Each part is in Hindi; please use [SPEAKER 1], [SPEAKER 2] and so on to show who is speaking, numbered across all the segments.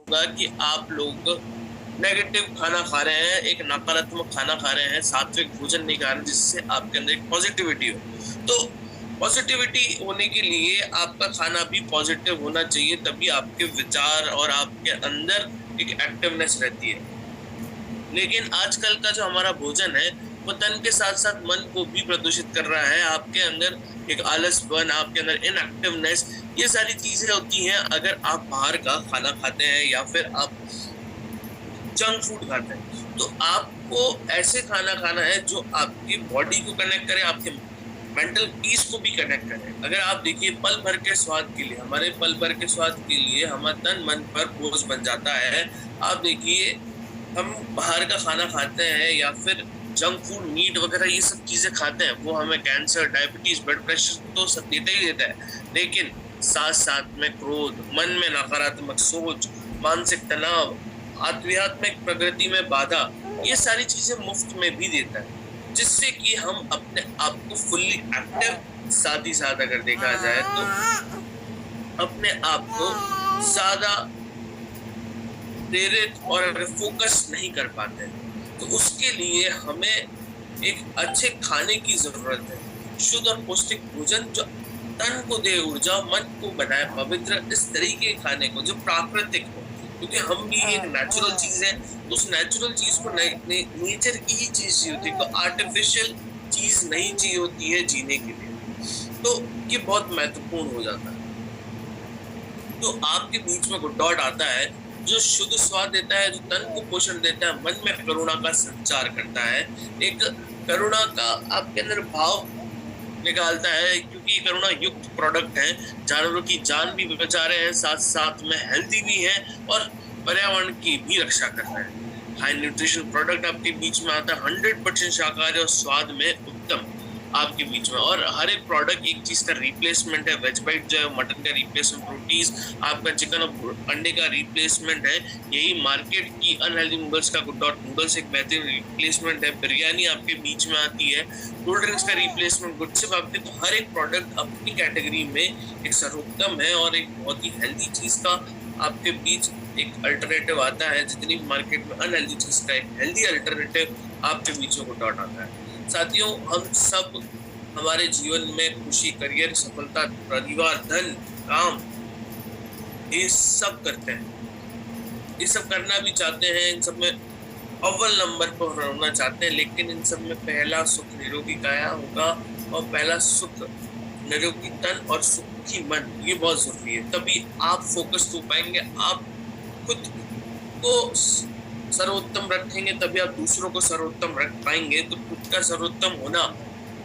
[SPEAKER 1] होगा कि आप लोग नेगेटिव खाना खा रहे हैं, एक नकारात्मक खाना खा रहे हैं, सात्विक भोजन नहीं खा रहे, जिससे आपके अंदर एक पॉजिटिविटी हो। तो पॉजिटिविटी होने के लिए आपका खाना भी पॉजिटिव होना चाहिए, तभी आपके विचार और आपके अंदर एक एक्टिवनेस रहती है। लेकिन आजकल का जो हमारा भोजन है वो तन के साथ साथ मन को भी प्रदूषित कर रहा है। आपके अंदर एक आलसपन, आपके अंदर इनएक्टिवनेस, ये सारी चीजें होती हैं अगर आप बाहर का खाना खाते हैं या फिर आप जंक फूड खाते हैं। तो आपको ऐसे खाना खाना है जो आपकी बॉडी को कनेक्ट करे, आपके मेंटल पीस को भी कनेक्ट करे। अगर आप देखिए पल भर के स्वाद के लिए, हमारे पल भर के स्वाद के लिए हमारा तन मन पर बोझ बन जाता है। आप देखिए हम बाहर का खाना खाते हैं या फिर जंक फूड, मीट वगैरह ये सब चीजें खाते हैं, वो हमें कैंसर, डायबिटीज, ब्लड प्रेशर तो सब देता ही देता है। लेकिन साथ साथ में क्रोध, मन में नकारात्मक सोच, मानसिक तनाव, आध्यात्मिक प्रगति में बाधा, ये सारी चीजें मुफ्त में भी देता है, जिससे कि हम अपने आप को फुल्ली एक्टिव, साथ ही साथ अगर देखा जाए तो अपने आप को ज्यादा प्रेरित और फोकस नहीं कर पाते। तो उसके लिए हमें एक अच्छे खाने की जरूरत है, शुद्ध और पौष्टिक भोजन जो तन को दे ऊर्जा, मन को बनाए पवित्र, इस तरीके खाने को जो प्राकृतिक हो, क्योंकि हम भी एक नेचुरल चीज है। उस नेचुरल चीज को नेचर की ही चीज चाहिए होती है, तो आर्टिफिशियल चीज नहीं चाहिए होती है जीने के लिए। तो ये बहुत महत्वपूर्ण हो जाता है। तो आपके बीच में गुड्डॉट आता है जो शुद्ध स्वाद देता है, जो तन को पोषण देता है, मन में करुणा का संचार करता है, एक करुणा का आपके अंदर भाव निकालता है, क्योंकि करुणा युक्त प्रोडक्ट है, जानवरों की जान भी बचा रहे हैं, साथ साथ में हेल्दी भी है और पर्यावरण की भी रक्षा कर रहे हैं। हाई न्यूट्रिशन प्रोडक्ट आपके बीच में आता है, 100% शाकाहारी और स्वाद में उत्तम आपके बीच में। और हर एक प्रोडक्ट एक चीज का रिप्लेसमेंट है। वेज बाइट जो है मटन का रिप्लेसमेंट, प्रोटीज आपका चिकन और अंडे का रिप्लेसमेंट है। यही मार्केट की अनहेल्दी नूडल्स का गुड डॉट नूडल्स एक बेहतरीन रिप्लेसमेंट है। बिरयानी आपके बीच में आती है, कोल्ड ड्रिंक्स का रिप्लेसमेंट गुड से आपके। तो हर एक प्रोडक्ट अपनी कैटेगरी में एक सर्वोत्तम है और एक बहुत ही हेल्दी चीज का आपके बीच एक अल्टरनेटिव आता है। जितनी मार्केट में अनहेल्दी चीज का एक हेल्दी अल्टरनेटिव आपके बीच में गुड डॉट आता है। साथियों, हम सब हमारे जीवन में खुशी, करियर, सफलता, परिवार, धन, काम, ये सब करते हैं, ये सब करना भी चाहते हैं, इन सब में अव्वल नंबर पर होना चाहते हैं। लेकिन इन सब में पहला सुख निरोगी काया होगा और पहला सुख निरोगी तन और सुखी मन, ये बहुत जरूरी है। तभी आप फोकस हो पाएंगे, आप खुद को सर्वोत्तम रखेंगे, तभी आप दूसरों को सर्वोत्तम रख पाएंगे। तो खुद का सर्वोत्तम होना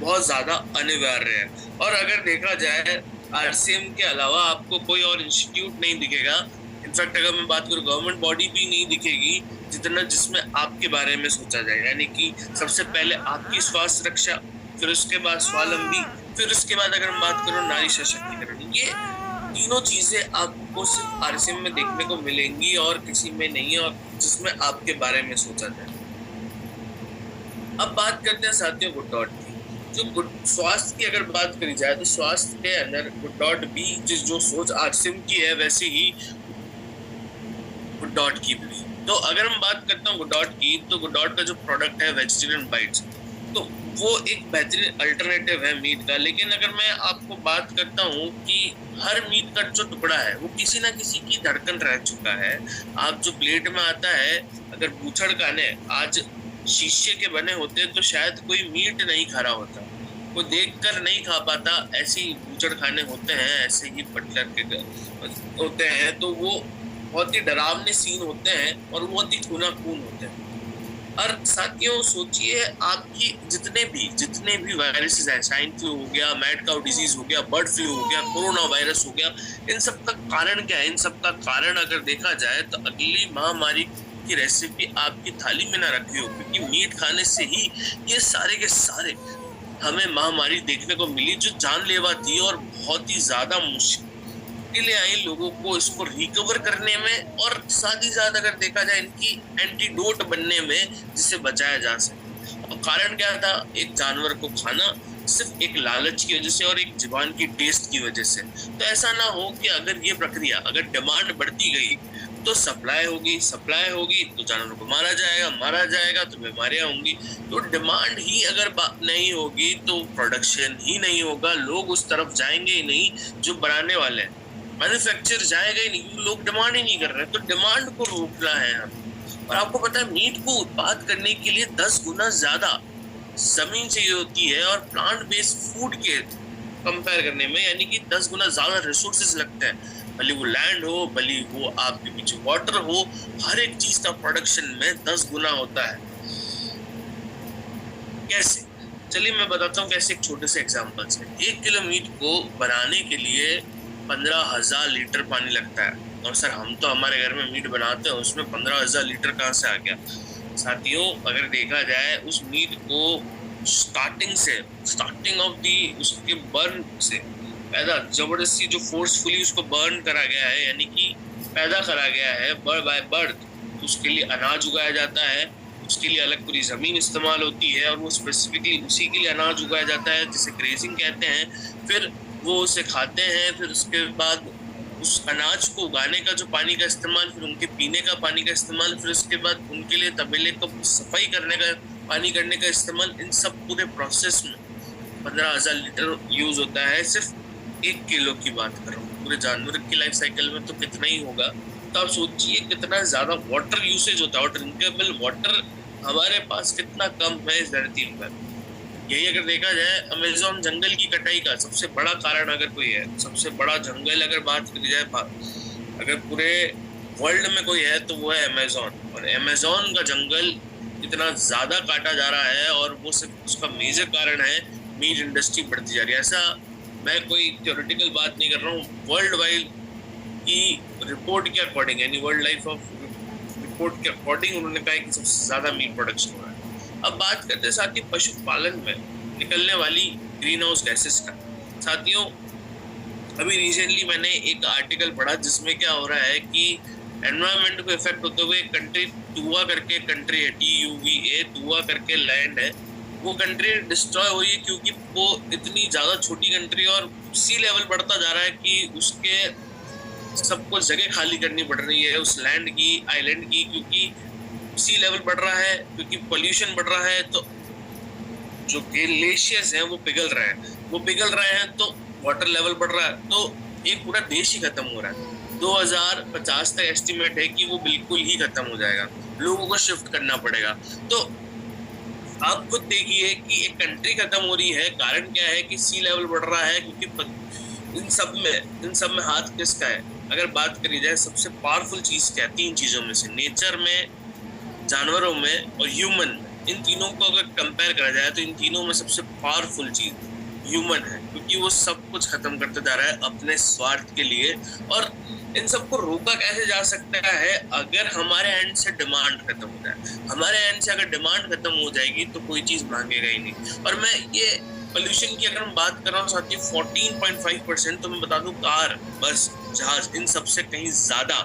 [SPEAKER 1] बहुत ज्यादा अनिवार्य है। और अगर देखा जाए आरसीएम के अलावा आपको कोई और इंस्टीट्यूट नहीं दिखेगा। इनफैक्ट अगर मैं बात करूँ, गवर्नमेंट बॉडी भी नहीं दिखेगी जितना जिसमें आपके बारे में सोचा जाए। यानी कि सबसे पहले आपकी स्वास्थ्य रक्षा, फिर उसके बाद स्वावलंबी, फिर उसके बाद अगर मैं बात करूँ नारी सशक्तिकरण। ये तीनों चीजें आपको सिर्फ आरसीएम में देखने को मिलेंगी और किसी में नहीं है, और जिसमें आपके बारे में सोचा जाए। अब बात करते हैं साथियों गुड डॉट की। जो गुड स्वास्थ्य की अगर बात करी जाए तो स्वास्थ्य के अंदर गुड डॉट भी जो सोच आरसीएम की है वैसे ही गुड डॉट की भी। तो अगर हम बात करते हैं गुड डॉट की, तो गुड डॉट का जो प्रोडक्ट है वेजिटेरियन बाइट्स, तो वो एक बेहतरीन अल्टरनेटिव है मीट का। लेकिन अगर मैं आपको बात करता हूँ कि हर मीट का जो टुकड़ा है वो किसी ना किसी की धड़कन रह चुका है। आप जो प्लेट में आता है, अगर बूचड़ खाने आज शीशे के बने होते तो शायद कोई मीट नहीं खा रहा होता, वो देखकर नहीं खा पाता। ऐसे ही बूचड़ खाने होते हैं, ऐसे ही बटलर के होते हैं, तो वो बहुत ही डरावने सीन होते हैं और बहुत ही खूनाखून होते हैं। और साथियों सोचिए, आपकी जितने भी वायरसेस हैं, स्वाइन फ्लू हो गया, मैड काउ डिजीज हो गया, बर्ड फ्लू हो गया, कोरोना वायरस हो गया, इन सब का कारण क्या है? इन सब का कारण अगर देखा जाए तो अगली महामारी की रेसिपी आपकी थाली में ना रखी हो, क्योंकि मीट खाने से ही ये सारे के सारे हमें महामारी देखने को मिली, जो जानलेवा थी और बहुत ही ज्यादा मुश्किलें आई लोगों को इसको रिकवर करने में, और साथ ही साथ अगर देखा जाए इनकी एंटीडोट बनने में, जिससे बचाया जा सके। और कारण क्या था? एक जानवर को खाना सिर्फ एक लालच की वजह से और एक जुबान की टेस्ट की वजह से। तो ऐसा ना हो कि अगर ये प्रक्रिया, अगर डिमांड बढ़ती गई तो सप्लाई होगी तो जानवरों को मारा जाएगा तो बीमारियां होंगी। तो डिमांड ही अगर नहीं होगी तो प्रोडक्शन ही नहीं होगा, लोग उस तरफ जाएंगे ही नहीं जो बनाने वाले हैं, मैन्युफैक्चर जाएगा ही नहीं, लोग डिमांड ही नहीं कर रहे। तो डिमांड को रोकना है हमें। और आपको पता है मीट को उत्पाद करने के लिए 10 गुना ज्यादा जमीन चाहिए होती है, और प्लांट बेस्ड फूड के कंपेयर करने में यानी कि 10 गुना ज्यादा रिसोर्सेज लगते हैं। भले वो लैंड हो, भले वो आपके पीछे वाटर हो, हर एक चीज का प्रोडक्शन में 10 गुना होता है। कैसे? चलिए मैं बताता हूँ कैसे, एक छोटे से एग्जांपल से। 1 किलो मीट को बनाने के लिए 15,000 लीटर पानी लगता है। और सर हम तो हमारे घर में मीट बनाते हैं, उसमें 15,000 लीटर कहाँ से आ गया? साथियों अगर देखा जाए उस मीट को स्टार्टिंग ऑफ दी उसके बर्न से पैदा जबरदस्ती जो फोर्सफुली उसको बर्न करा गया है, यानी कि पैदा करा गया है बर्ड बाय बर्थ, तो उसके लिए अनाज उगाया जाता है, उसके लिए अलग पूरी जमीन इस्तेमाल होती है, और वो स्पेसिफिकली उसी के लिए अनाज उगाया जाता है जिसे ग्रेजिंग कहते हैं। फिर वो उसे खाते हैं, फिर उसके बाद उस अनाज को उगाने का जो पानी का इस्तेमाल, फिर उनके पीने का पानी का इस्तेमाल, फिर उसके बाद उनके लिए तबेले को सफाई करने का पानी करने का इस्तेमाल, इन सब पूरे प्रोसेस में 15,000 लीटर यूज होता है। सिर्फ 1 किलो की बात कर रहा हूँ, पूरे जानवर की लाइफ साइकिल में तो कितना ही होगा। तो आप सोचिए कितना ज्यादा वाटर यूसेज होता है, और ड्रिंकेबल वाटर हमारे पास कितना कम है इस धरती पर। यही अगर देखा जाए अमेज़न जंगल की कटाई का सबसे बड़ा कारण अगर कोई है, सबसे बड़ा जंगल अगर बात करी जाए, अगर पूरे वर्ल्ड में कोई है तो वो है अमेज़न। और अमेज़न का जंगल इतना ज्यादा काटा जा रहा है, और वो सिर्फ उसका मेजर कारण है मीट इंडस्ट्री बढ़ती जा रही है। ऐसा मैं कोई थ्योरेटिकल बात नहीं कर रहा हूँ, वर्ल्ड वाइड की रिपोर्ट के अकॉर्डिंग, यानी वर्ल्ड लाइफ ऑफ रिपोर्ट के अकॉर्डिंग उन्होंने कहा कि सबसे ज्यादा मीट प्रोडक्शन हो रहा है। अब बात करते हैं साथ ही पशुपालन में निकलने वाली ग्रीन हाउस गैसेस का। साथियों अभी रिसेंटली मैंने एक आर्टिकल पढ़ा जिसमें क्या हो रहा है कि एनवायरनमेंट को इफेक्ट होते हुए कंट्री टूवा करके कंट्री है, TUVA टूवा करके लैंड है, वो कंट्री डिस्ट्रॉय हो रही है क्योंकि वो इतनी ज्यादा छोटी कंट्री और सी लेवल बढ़ता जा रहा है कि उसके सबको जगह खाली करनी पड़ रही है उस लैंड की, आइलैंड की, क्योंकि सी लेवल बढ़ रहा है, क्योंकि पोल्यूशन बढ़ रहा है। तो जो ग्लेशियर्स हैं वो पिघल रहे हैं तो वाटर लेवल बढ़ रहा है, तो एक पूरा देश ही खत्म हो रहा है। 2050 तक एस्टिमेट है कि वो बिल्कुल ही खत्म हो जाएगा, लोगों को शिफ्ट करना पड़ेगा। तो आप खुद देखिए कि एक कंट्री खत्म हो रही है, कारण क्या है कि सी लेवल बढ़ रहा है, क्योंकि इन सब में हाथ किसका है? अगर बात करी जाए सबसे पावरफुल चीज क्या है? 3 चीजों में से, नेचर में, जानवरों में और ह्यूमन में। इन तीनों को अगर कंपेयर करा जाए तो इन तीनों में सबसे पावरफुल चीज ह्यूमन है, क्योंकि वो सब कुछ खत्म करते जा रहा है अपने स्वार्थ के लिए। और इन सबको रोका कैसे जा सकता है? अगर हमारे एंड से डिमांड खत्म हो जाए। हमारे एंड से अगर डिमांड खत्म हो जाएगी तो कोई चीज मांगेगा ही नहीं। और मैं ये पोल्यूशन की अगर हम बात कर रहा हूँ साथ ही 14.5%, तो मैं बता दूं कार, बस, जहाज, इन सबसे कहीं ज्यादा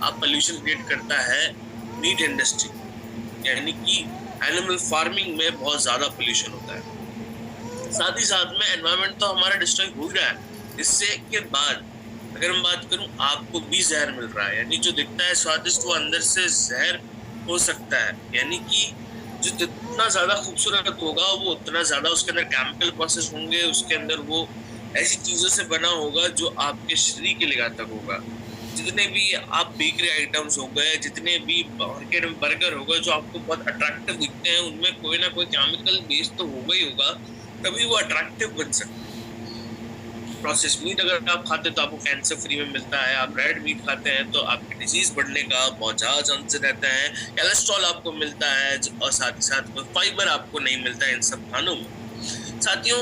[SPEAKER 1] आप पोल्यूशन क्रिएट करता है मीट इंडस्ट्री, यानी कि एनिमल फार्मिंग में बहुत ज्यादा पोल्यूशन होता है। साथ ही साथ में एनवायरनमेंट तो हमारा डिस्ट्रॉय हो रहा है। इससे के बाद अगर मैं बात करूं, आपको भी जहर मिल रहा है, यानी जो दिखता है स्वादिष्ट वो अंदर से जहर हो सकता है। यानी कि जो जितना ज्यादा खूबसूरत होगा वो उतना ज्यादा उसके अंदर केमिकल प्रोसेस होंगे, उसके अंदर वो ऐसी चीजों से बना होगा जो आपके शरीर के लिए घातक होगा। जितने भी आप बेकरी आइटम्स हो गए, जितने भी मार्केट में बर्गर होगा जो आपको बहुत अट्रैक्टिव दिखते हैं, उनमें कोई ना कोई केमिकल बेस तो होगा ही होगा, तभी वो अट्रैक्टिव बन सकता है। प्रोसेस मीट अगर आप खाते हैं तो आपको कैंसर फ्री में मिलता है, आप रेड मीट खाते हैं तो आपकी डिजीज बढ़ने का बहुत ज़्यादा चांसेस रहते हैं, कोलेस्ट्रॉल आपको मिलता है, और साथ ही साथ फाइबर आपको नहीं मिलता है इन सब खानों में। साथियों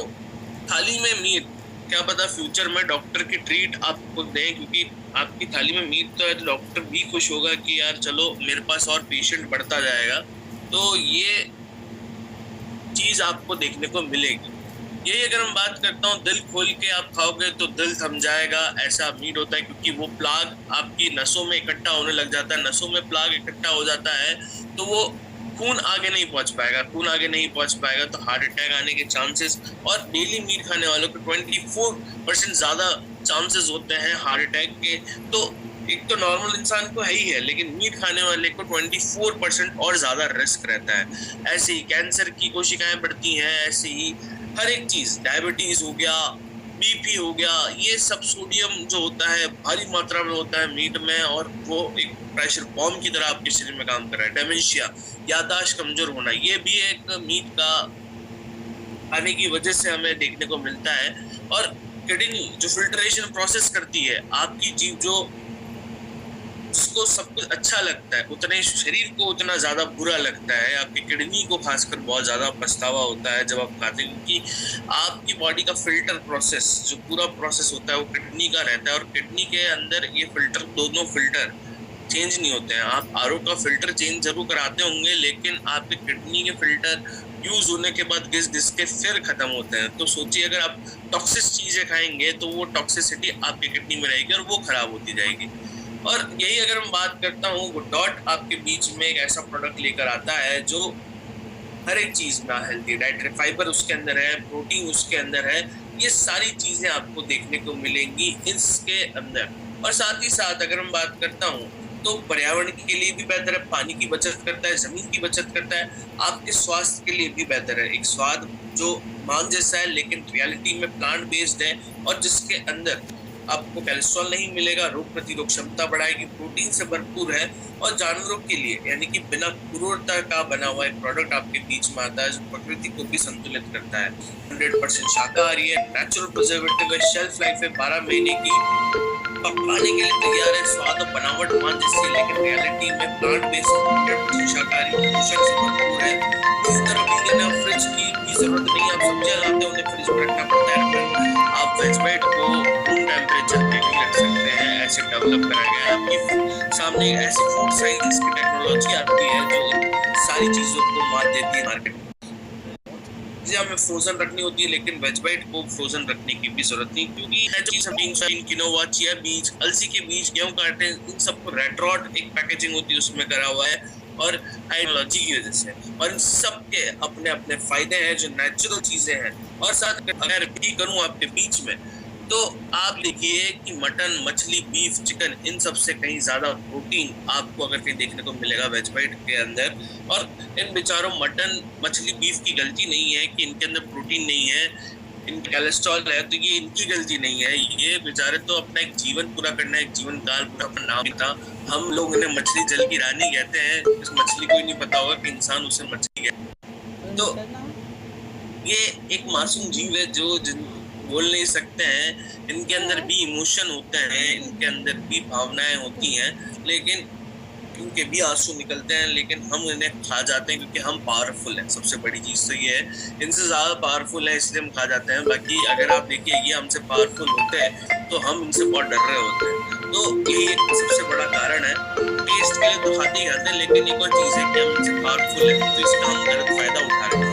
[SPEAKER 1] थाली में मीट, क्या पता फ्यूचर में डॉक्टर की ट्रीट आपको दें, क्योंकि आपकी थाली में मीट तो है तो डॉक्टर भी खुश होगा कि यार चलो मेरे पास और पेशेंट बढ़ता जाएगा। तो ये चीज आपको देखने को मिलेगी। यही अगर हम बात करता हूँ, दिल खोल के आप खाओगे तो दिल थम जाएगा, ऐसा मीट होता है, क्योंकि वो प्लाग आपकी नसों में इकट्ठा होने लग जाता है। नसों में प्लाग इकट्ठा हो जाता है तो वो खून आगे नहीं पहुंच पाएगा, तो हार्ट अटैक आने के चांसेस, और डेली मीट खाने वालों को 24% ज्यादा चांसेस होते हैं हार्ट अटैक के। तो एक तो नॉर्मल इंसान को है ही है, लेकिन मीट खाने वाले को 24% और ज्यादा रिस्क रहता है। ऐसे ही कैंसर की कोशिकाएं बढ़ती हैं, ऐसे ही हर एक चीज, डायबिटीज हो गया, बीपी हो गया, ये सब सोडियम जो होता है भारी मात्रा में होता है मीट में, और वो एक प्रेशर बॉम्ब की तरह आपके शरीर में काम कर रहा है। डेमेंशिया, याददाश्त कमजोर होना, ये भी एक मीट का खाने की वजह से हमें देखने को मिलता है। और किडनी जो फिल्ट्रेशन प्रोसेस करती है, आपकी जीव जो उसको सब कुछ अच्छा लगता है, उतने शरीर को उतना ज्यादा बुरा लगता है। आपकी किडनी को खासकर बहुत ज्यादा पछतावा होता है जब आप खाते हैं, क्योंकि आपकी बॉडी का फिल्टर प्रोसेस जो पूरा प्रोसेस होता है वो किडनी का रहता है, और किडनी के अंदर ये फिल्टर, दोनों फिल्टर चेंज नहीं होते हैं। आप आरओ का फिल्टर चेंज जरूर कराते होंगे, लेकिन आपके किडनी के फिल्टर यूज होने के बाद घिस घिस के फिर खत्म होते हैं। तो सोचिए, अगर आप टॉक्सिक चीजें खाएंगे तो वो टॉक्सिसिटी आपके किडनी में रहेगी और वो खराब होती जाएगी। और यही अगर मैं बात करता हूँ, वो डॉट आपके बीच में एक ऐसा प्रोडक्ट लेकर आता है जो हर एक चीज में हेल्थी, डाइटरी फाइबर उसके अंदर है, प्रोटीन उसके अंदर है, ये सारी चीजें आपको देखने को मिलेंगी इसके अंदर। और साथ ही साथ अगर मैं बात करता हूँ तो पर्यावरण के लिए भी बेहतर है, पानी की बचत करता है, जमीन की बचत करता है, आपके स्वास्थ्य के लिए भी बेहतर है। एक स्वाद जो मांस जैसा है लेकिन रियलिटी में प्लांट बेस्ड है, और जिसके अंदर आपको कोलेस्ट्रॉल नहीं मिलेगा, रोग प्रतिरोधक क्षमता बढ़ाएगी, प्रोटीन से भरपूर है, और जानवरों के लिए यानी कि बिना क्रूरता का बना हुआ एक प्रोडक्ट आपके बीच में आता है जो प्रकृति को भी संतुलित करता है। 100% शाकाहारी है, नेचुरल प्रिजर्वेटिव है, शेल्फ लाइफ है 12 महीने की, पकाने के लिए तैयार है, स्वाद और बनावट मान जैसी, लेकिन रियलिटी में प्लांट बेस्ड 100% शाकाहारी, पोषक से भरपूर है। इसी तरह वीगन है, फ्रिज की भी जरूरत नहीं है, आप सब्जियां लाते हो उन्हें फ्रिज में रखना पड़ता है। आप वेज बाइट को रूम टेम्परेचर पे भी रख सकते हैं, ऐसे डेवलप करा गया है। आपके सामने ऐसी फूड साइंस की टेक्नोलॉजी आती है जो सारी चीजों को मात देती है मार्केट में। हमें फ्रोजन रखनी होती है, लेकिन वेज बाइट को फ्रोजन रखने की भी जरूरत नहीं, क्योंकि सोयाबीन, किनोवा, चिया बीज, अलसी के बीज, गेहूं का आटे, इन सबको रेड रॉड एक पैकेजिंग होती है उसमें करा हुआ है, और टेक्नोलॉजी की वजह से। और इन सब के अपने अपने फायदे हैं जो नेचुरल चीजें हैं। और साथ अगर भी करूं आपके बीच में, तो आप देखिए कि मटन, मछली, बीफ, चिकन, इन सब से कहीं ज्यादा प्रोटीन आपको अगर कहीं देखने को मिलेगा वेज बाइट के अंदर। और इन बेचारों मटन, मछली, बीफ की गलती नहीं है कि इनके अंदर प्रोटीन नहीं है, इनके कोलेस्ट्रॉल है, तो ये इनकी गलती नहीं है। ये बेचारे तो अपना एक जीवन पूरा करना है, एक जीवन काल पूरा करना था। हम लोग इन्हें मछली जल की रानी कहते हैं, इस मछली को ही नहीं पता होगा कि इंसान उसे मछली कहते। तो ये एक मासूम जीव है जो बोल नहीं सकते हैं, इनके अंदर भी इमोशन होते हैं, इनके अंदर भी भावनाएं होती हैं, लेकिन इनके भी आंसू निकलते हैं, लेकिन हम इन्हें खा जाते हैं क्योंकि हम पावरफुल हैं। सबसे बड़ी चीज तो ये है, इनसे ज्यादा पावरफुल है इसलिए हम खा जाते हैं। बाकी अगर आप देखिए ये हमसे पावरफुल होते हैं तो हम इनसे बहुत डर रहे होते हैं। तो यही एक सबसे बड़ा कारण है। टेस्ट के लिए तो खाते ही खाते हैं, लेकिन एक और चीज है कि हम इनसे पावरफुल है तो इसका हम गलत फायदा उठा रहे हैं।